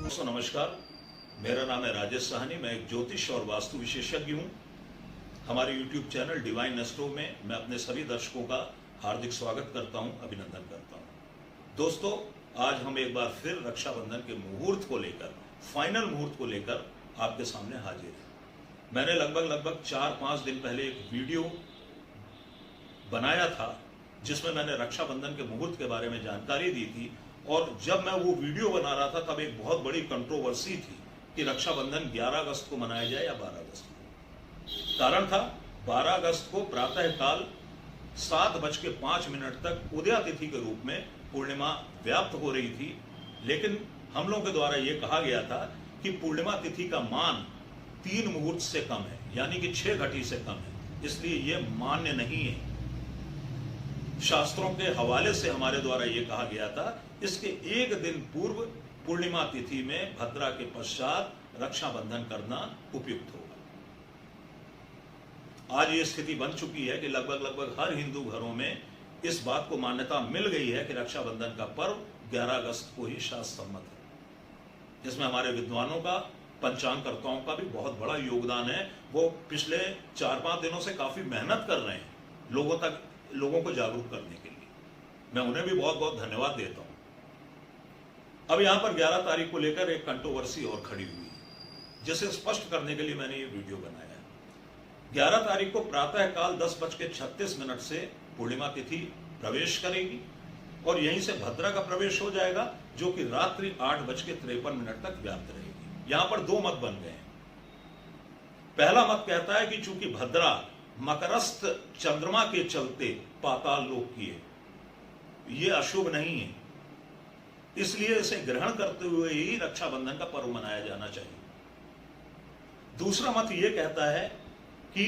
दोस्तों नमस्कार, मेरा नाम है राजेश साहनी। मैं एक ज्योतिष और वास्तु विशेषज्ञ हूँ। हमारे YouTube चैनल डिवाइन एस्ट्रो में मैं अपने सभी दर्शकों का हार्दिक स्वागत करता हूँ, अभिनंदन करता हूँ। दोस्तों, आज हम एक बार फिर रक्षाबंधन के मुहूर्त को लेकर, फाइनल मुहूर्त को लेकर आपके सामने हाजिर हैं। मैंने लगभग 4-5 दिन पहले एक वीडियो बनाया था जिसमें मैंने रक्षाबंधन के मुहूर्त के बारे में जानकारी दी थी, और जब मैं वो वीडियो बना रहा था तब एक बहुत बड़ी कंट्रोवर्सी थी कि रक्षाबंधन 11 अगस्त को मनाया जाए या 12 अगस्त को। कारण था 12 अगस्त को प्रातःकाल 7:05 तक उदया तिथि के रूप में पूर्णिमा व्याप्त हो रही थी, लेकिन हम लोगों के द्वारा ये कहा गया था कि पूर्णिमा तिथि का मान 3 मुहूर्त से कम है, यानी कि 6 घटी से कम है, इसलिए ये मान्य नहीं है। शास्त्रों के हवाले से हमारे द्वारा यह कहा गया था इसके एक दिन पूर्व पूर्णिमा तिथि में भद्रा के पश्चात रक्षाबंधन करना उपयुक्त होगा। आज ये स्थिति बन चुकी है कि लगभग हर हिंदू घरों में इस बात को मान्यता मिल गई है कि रक्षाबंधन का पर्व 11 अगस्त को ही शास्त्र सम्मत है। जिसमें हमारे विद्वानों का, पंचांगकर्ताओं का भी बहुत बड़ा योगदान है। वो पिछले 4-5 दिनों से काफी मेहनत कर रहे हैं लोगों को जागरूक करने के लिए। मैं उन्हें भी बहुत धन्यवाद देता हूं। अब यहां पर 11 तारीख को लेकर एक कंट्रोवर्सी और खड़ी हुई है, जिसे स्पष्ट करने के लिए मैंने ये वीडियो बनाया है। 11 तारीख को प्रातःकाल 10:36 से पूर्णिमा तिथि प्रवेश करेगी और यहीं से भद्रा का प्रवेश हो जाएगा, जो कि रात्रि 8:53 तक व्याप्त रहेगी। यहां पर 2 मत बन गए हैं। पहला मत कहता है कि चूंकि भद्रा मकरस्थ चंद्रमा के चलते पाताल लोक की है, यह अशुभ नहीं है, इसलिए इसे ग्रहण करते हुए ही रक्षाबंधन का पर्व मनाया जाना चाहिए। दूसरा मत यह कहता है कि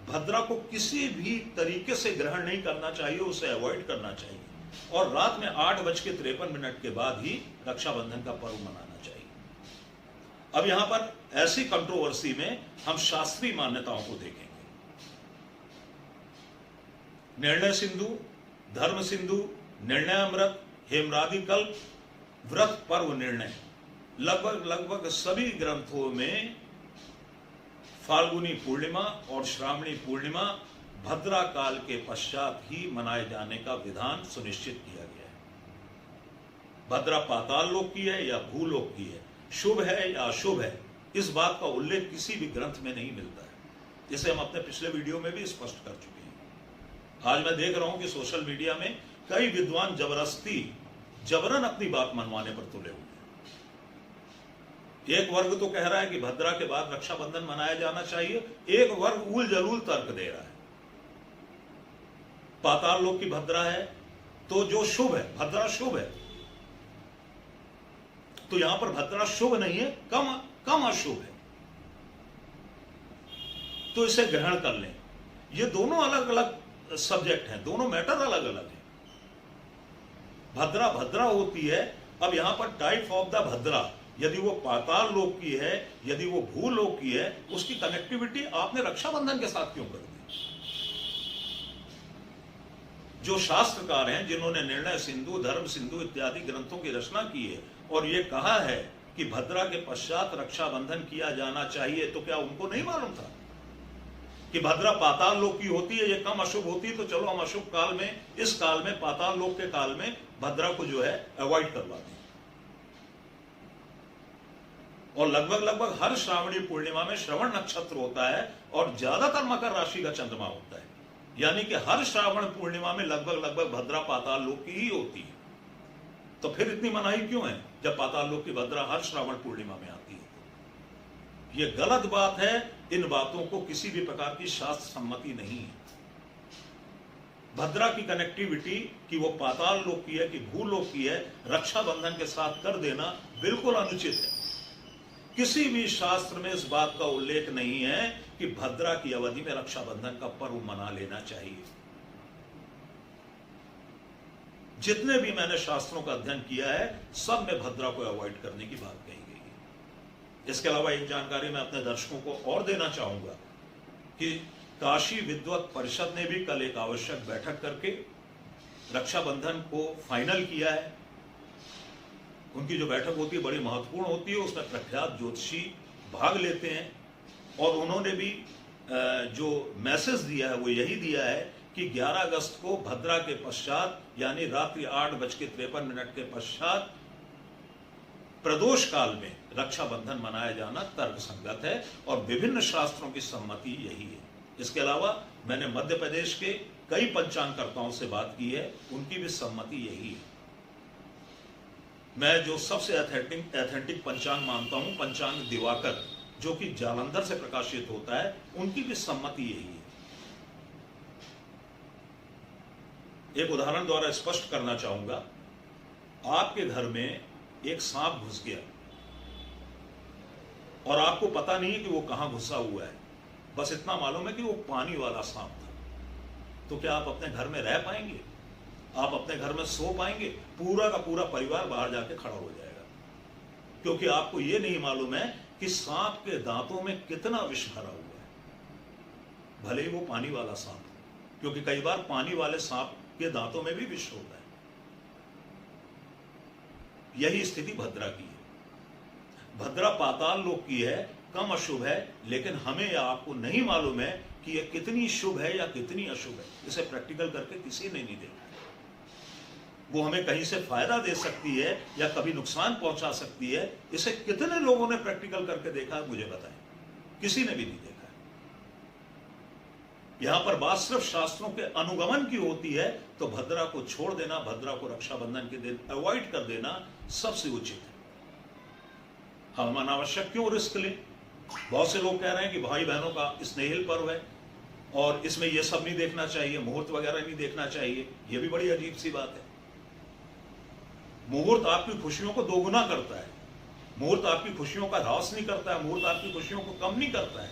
भद्रा को किसी भी तरीके से ग्रहण नहीं करना चाहिए, उसे अवॉइड करना चाहिए, और रात में 8:53 के बाद ही रक्षाबंधन का पर्व मनाना चाहिए। अब यहां पर ऐसी कंट्रोवर्सी में हम शास्त्रीय मान्यताओं को देखेंगे। निर्णय सिंधु, धर्म सिंधु, निर्णयामृत, हेमरादि कल्प, व्रत पर्व निर्णय, लगभग सभी ग्रंथों में फाल्गुनी पूर्णिमा और श्रावणी पूर्णिमा भद्रा काल के पश्चात ही मनाए जाने का विधान सुनिश्चित किया गया है। भद्रा पाताल लोक की है या भूलोक की है, शुभ है या अशुभ है, इस बात का उल्लेख किसी भी ग्रंथ में नहीं मिलता है। इसे हम अपने पिछले वीडियो में भी स्पष्ट कर चुके हैं। आज मैं देख रहा हूं कि सोशल मीडिया में कई विद्वान जबरन अपनी बात मनवाने पर तुले हुए हैं। एक वर्ग तो कह रहा है कि भद्रा के बाद रक्षाबंधन मनाया जाना चाहिए, एक वर्ग उल जलूल तर्क दे रहा है। पाताल लोक की भद्रा है तो जो शुभ है, भद्रा शुभ है, तो यहां पर भद्रा शुभ नहीं है, कम अशुभ है, तो इसे ग्रहण कर लें। ये दोनों अलग अलग सब्जेक्ट हैं, दोनों मैटर अलग अलग हैं। भद्रा होती है। अब यहां पर टाइप ऑफ द भद्रा, यदि वो पाताल लोक की है, यदि वो भूलोक की है, उसकी कनेक्टिविटी आपने रक्षाबंधन के साथ क्यों कर दी? जो शास्त्रकार हैं, जिन्होंने निर्णय सिंधु, धर्म सिंधु इत्यादि ग्रंथों की रचना की है और ये कहा है कि भद्रा के पश्चात रक्षाबंधन किया जाना चाहिए, तो क्या उनको नहीं मालूम था कि भद्रा पाताल लोक की होती है, ये कम अशुभ होती है, तो चलो हम अशुभ काल में, इस काल में, पाताल लोक के काल में भद्रा को जो है अवॉइड करवा दें। और लगभग हर श्रावणी पूर्णिमा में श्रवण नक्षत्र होता है और ज्यादातर मकर राशि का चंद्रमा होता है, यानी कि हर श्रावण पूर्णिमा में लगभग भद्रा पाताल लोक की ही होती है। तो फिर इतनी मनाही क्यों है जब पाताल लोक की भद्रा हर श्रावण पूर्णिमा में आती है? ये गलत बात है। इन बातों को किसी भी प्रकार की शास्त्र सम्मति नहीं है। भद्रा की कनेक्टिविटी कि वो पाताल लोक की है कि भूलोक की है, रक्षाबंधन के साथ कर देना बिल्कुल अनुचित है। किसी भी शास्त्र में इस बात का उल्लेख नहीं है कि भद्रा की अवधि में रक्षाबंधन का पर्व मना लेना चाहिए। जितने भी मैंने शास्त्रों का अध्ययन किया है, सब में भद्रा को अवॉइड करने की बात कही गई है। इसके अलावा एक जानकारी मैं अपने दर्शकों को और देना चाहूंगा कि काशी विद्वत परिषद ने भी कल एक आवश्यक बैठक करके रक्षाबंधन को फाइनल किया है उनकी जो बैठक होती है बड़ी महत्वपूर्ण होती है, उसमें प्रख्यात ज्योतिषी भाग लेते हैं। और उन्होंने भी जो मैसेज दिया है वो यही दिया है कि 11 अगस्त को भद्रा के पश्चात यानी रात्रि 8:53 के पश्चात प्रदोष काल में रक्षाबंधन मनाया जाना तर्कसंगत है और विभिन्न शास्त्रों की सम्मति यही है। इसके अलावा मैंने मध्य प्रदेश के कई पंचांगकर्ताओं से बात की है, उनकी भी सम्मति यही है। मैं जो सबसे एथेंटिक पंचांग मानता हूं, पंचांग दिवाकर, जो कि जालंधर से प्रकाशित होता है, उनकी भी सम्मति यही है। एक उदाहरण द्वारा स्पष्ट करना चाहूंगा, आपके घर में एक सांप घुस गया और आपको पता नहीं है कि वो कहां घुसा हुआ है, बस इतना मालूम है कि वो पानी वाला सांप था, तो क्या आप अपने घर में रह पाएंगे? आप अपने घर में सो पाएंगे? पूरा का पूरा परिवार बाहर जाके खड़ा हो जाएगा, क्योंकि आपको ये नहीं मालूम है कि सांप के दांतों में कितना विष भरा हुआ है, भले ही वो पानी वाला सांप हो, क्योंकि कई बार पानी वाले सांप के दांतों में भी विष होता है। यही स्थिति भद्रा की है। भद्रा पाताल लोक की है, कम अशुभ है, लेकिन हमें या आपको नहीं मालूम है कि यह कितनी शुभ है या कितनी अशुभ है। इसे प्रैक्टिकल करके किसी ने नहीं देखा। वो हमें कहीं से फायदा दे सकती है या कभी नुकसान पहुंचा सकती है। इसे कितने लोगों ने प्रैक्टिकल करके देखा है, मुझे बताएं। किसी ने भी नहीं देखा। यहां पर बात सिर्फ शास्त्रों के अनुगमन की होती है, तो भद्रा को छोड़ देना, भद्रा को रक्षाबंधन के दिन अवॉइड कर देना सबसे उचित है। हम अनावश्यक क्यों रिस्क लें? बहुत से लोग कह रहे हैं कि भाई बहनों का स्नेहिल पर्व है और इसमें यह सब नहीं देखना चाहिए, मुहूर्त वगैरह नहीं देखना चाहिए। यह भी बड़ी अजीब सी बात है। मुहूर्त आपकी खुशियों को दोगुना करता है, मुहूर्त आपकी खुशियों का ह्रास नहीं करता है, मुहूर्त आपकी खुशियों को कम नहीं करता है।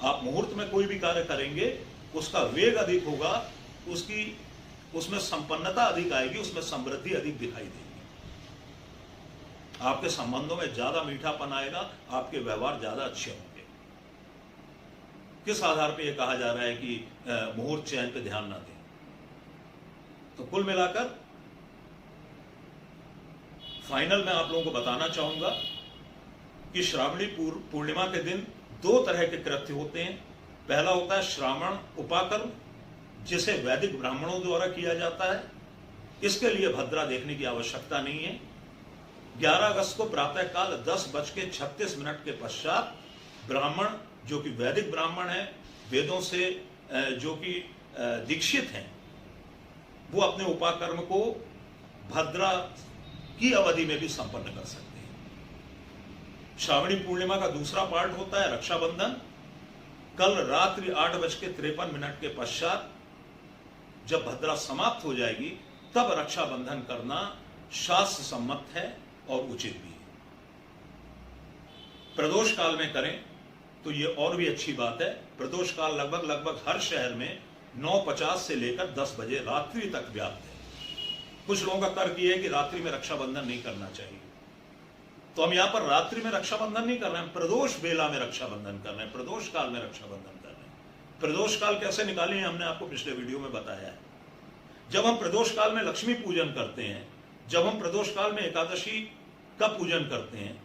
आप मुहूर्त में कोई भी कार्य करेंगे, उसका वेग अधिक होगा, उसमें संपन्नता अधिक आएगी, उसमें समृद्धि अधिक दिखाई देगी, आपके संबंधों में ज्यादा मीठापन आएगा, आपके व्यवहार ज्यादा अच्छे होंगे। किस आधार पर यह कहा जा रहा है कि मुहूर्त चयन पे ध्यान ना दें? तो कुल मिलाकर फाइनल में आप लोगों को बताना चाहूंगा कि श्रावणी पूर्णिमा के दिन दो तरह के कृत्य होते हैं। पहला होता है श्रावण उपाकर्म, जिसे वैदिक ब्राह्मणों द्वारा किया जाता है। इसके लिए भद्रा देखने की आवश्यकता नहीं है। 11 अगस्त को प्रातःकाल 10:36 के पश्चात ब्राह्मण, जो कि वैदिक ब्राह्मण है, वेदों से जो कि दीक्षित हैं, वो अपने उपाकर्म को भद्रा की अवधि में भी संपन्न कर सकते हैं। श्रावणी पूर्णिमा का दूसरा पार्ट होता है रक्षाबंधन। कल रात्रि 8:53 के पश्चात जब भद्रा समाप्त हो जाएगी, तब रक्षाबंधन करना शास्त्र सम्मत है और उचित भी है। प्रदोष काल में करें तो ये और भी अच्छी बात है। प्रदोष काल लगभग हर शहर में 9:50 से लेकर 10 बजे रात्रि तक व्याप्त है। कुछ लोगों का तर्क यह है कि रात्रि में रक्षाबंधन नहीं करना चाहिए, तो हम यहां पर रात्रि में रक्षाबंधन नहीं कर रहे हैं, प्रदोष बेला में रक्षाबंधन कर रहे हैं, प्रदोष काल में रक्षाबंधन कर रहे हैं। प्रदोष काल कैसे निकालें, हमने आपको पिछले वीडियो में बताया है। जब हम प्रदोष काल में लक्ष्मी पूजन करते हैं, जब हम प्रदोष काल में एकादशी का पूजन करते हैं,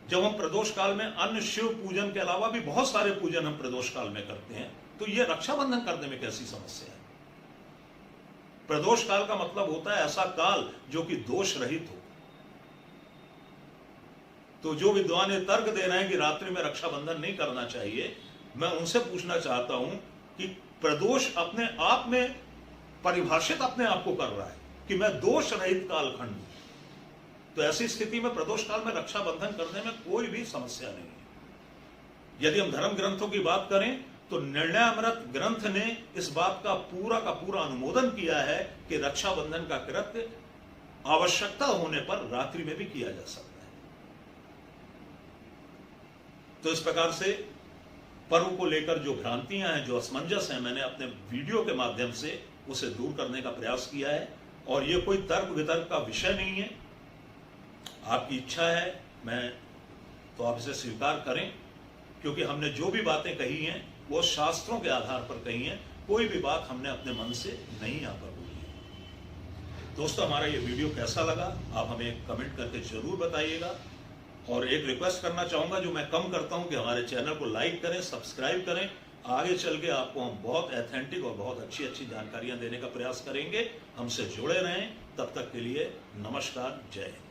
जब हम प्रदोष काल में अन्य शिव पूजन के अलावा भी बहुत सारे पूजन हम प्रदोष काल में करते हैं, तो यह रक्षाबंधन करने में कैसी समस्या है? प्रदोष काल का मतलब होता है ऐसा काल जो कि दोष रहित हो। तो जो विद्वान ये तर्क दे रहे हैं कि रात्रि में रक्षाबंधन नहीं करना चाहिए, मैं उनसे पूछना चाहता हूं कि प्रदोष अपने आप में परिभाषित अपने आप को कर रहा है कि मैं दोष रहित कालखंड हूं, तो ऐसी स्थिति में प्रदोष काल में रक्षाबंधन करने में कोई भी समस्या नहीं है। यदि हम धर्म ग्रंथों की बात करें तो निर्णयामृत ग्रंथ ने इस बात का पूरा अनुमोदन किया है कि रक्षाबंधन का कृत्य आवश्यकता होने पर रात्रि में भी किया जा सकता है। तो इस प्रकार से पर्व को लेकर जो भ्रांतियां हैं, जो असमंजस हैं, मैंने अपने वीडियो के माध्यम से उसे दूर करने का प्रयास किया है। और यह कोई तर्क वितर्क का विषय नहीं है। आपकी इच्छा है मैं तो आप इसे स्वीकार करें, क्योंकि हमने जो भी बातें कही हैं वो शास्त्रों के आधार पर कही हैं। कोई भी बात हमने अपने मन से नहीं यहाँ पर बोली है। दोस्तों, हमारा ये वीडियो कैसा लगा आप हमें कमेंट करके जरूर बताइएगा। और एक रिक्वेस्ट करना चाहूंगा जो मैं कम करता हूं कि हमारे चैनल को लाइक करें, सब्सक्राइब करें। आगे चल के आपको हम बहुत ऑथेंटिक और बहुत अच्छी अच्छी जानकारियां देने का प्रयास करेंगे। हमसे जुड़े रहें। तब तक के लिए नमस्कार, जय हिंद।